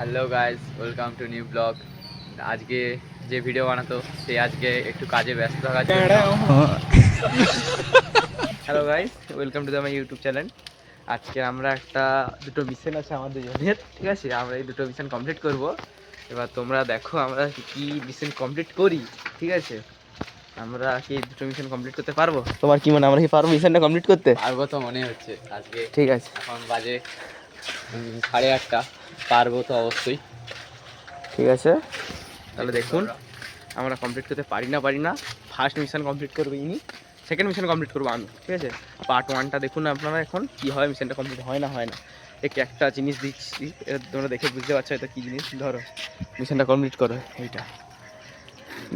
Hello guys, welcome to new blog. আজকে যে video বানাতো সে আজকে একটু কাজে ব্যস্ত থাকার জন্য। Hello guys, welcome to my YouTube channel. আজকে আমরা দুটো মিশন আছে আমাদের জনের, ঠিক আছে? আমরা এই দুটো মিশন কমপ্লিট করব। এবার তোমরা দেখো আমরা কি মিশন কমপ্লিট করি, ঠিক আছে? আমরা কি দুটো মিশন কমপ্লিট করতে পারবো? তোমার কি মনে, আমরা কি পারবো মিশনটা কমপ্লিট করতে? পারবো তো মনে হচ্ছে আজকে। ঠিক আছে, এখন বাজে 8:30, পারবো তো অবশ্যই। ঠিক আছে, তাহলে দেখুন আমরা কমপ্লিট করতে পারি না। ফার্স্ট মিশন কমপ্লিট করবো ইনি, সেকেন্ড মিশন কমপ্লিট করবো আমি, ঠিক আছে? পার্ট 1টা দেখুন আপনারা এখন কি হয়, মিশনটা কমপ্লিট হয় না একটা জিনিস দিচ্ছি, তোমরা দেখে বুঝতে পারছো এটা কী জিনিস। ধরো মিশনটা কমপ্লিট করো, এইটা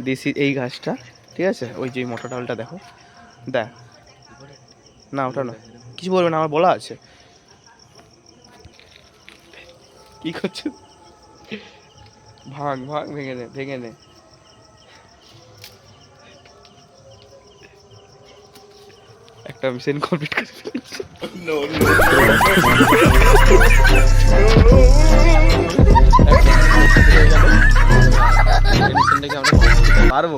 দিছি, এই ঘাসটা, ঠিক আছে? ওই যে মোটর ডালটা দেখো, দেখ না, ওটা না, কিছু বলবে না, আমার বলা আছে। কি করছো? ভাঙ ভেঙে নে। একটা মিশন কমপ্লিট করে ফেলেছি। মিশনটাকে আমরা কমপ্লিট করতে পারবো?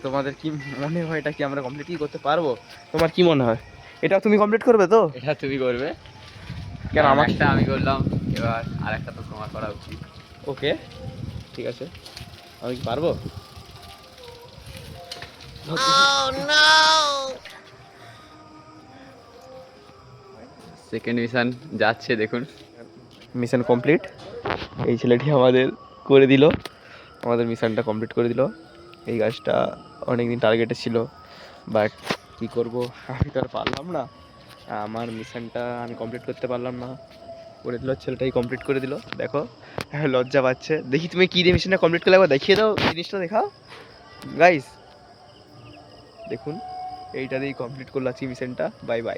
তোমাদের কি মনে হয় এটা কি আমরা কমপ্লিট করতে পারবো? তোমার কি মনে হয় এটা তুমি কমপ্লিট করবে তো? এটা তুমি করবে কেন আমার একটা আমি করলাম, এবার আরেকটা তো তোমার করা উচিত। ওকে, ঠিক আছে, আমি কি পারবো? সেকেন্ড মিশন যাচ্ছে, দেখুন। মিশন কমপ্লিট, এই ছেলেটি আমাদের করে দিল, আমাদের মিশনটা কমপ্লিট করে দিল। এই গাছটা অনেকদিন টার্গেটে ছিল, বাট কি করব, আমি তো আর পারলাম না, আমার মিশনটা আমি কমপ্লিট করতে পারলাম না, করে দিল ছেলেটাই কমপ্লিট করে দিল। দেখো লজ্জা পাচ্ছে, দেখি তুমি কী দিয়ে মিশনটা কমপ্লিট করলে একবার দেখিয়ে দাও, জিনিসটা দেখাও গাইস। দেখুন এইটা দিয়েই কমপ্লিট করলো আজকে মিশনটা। Bye by.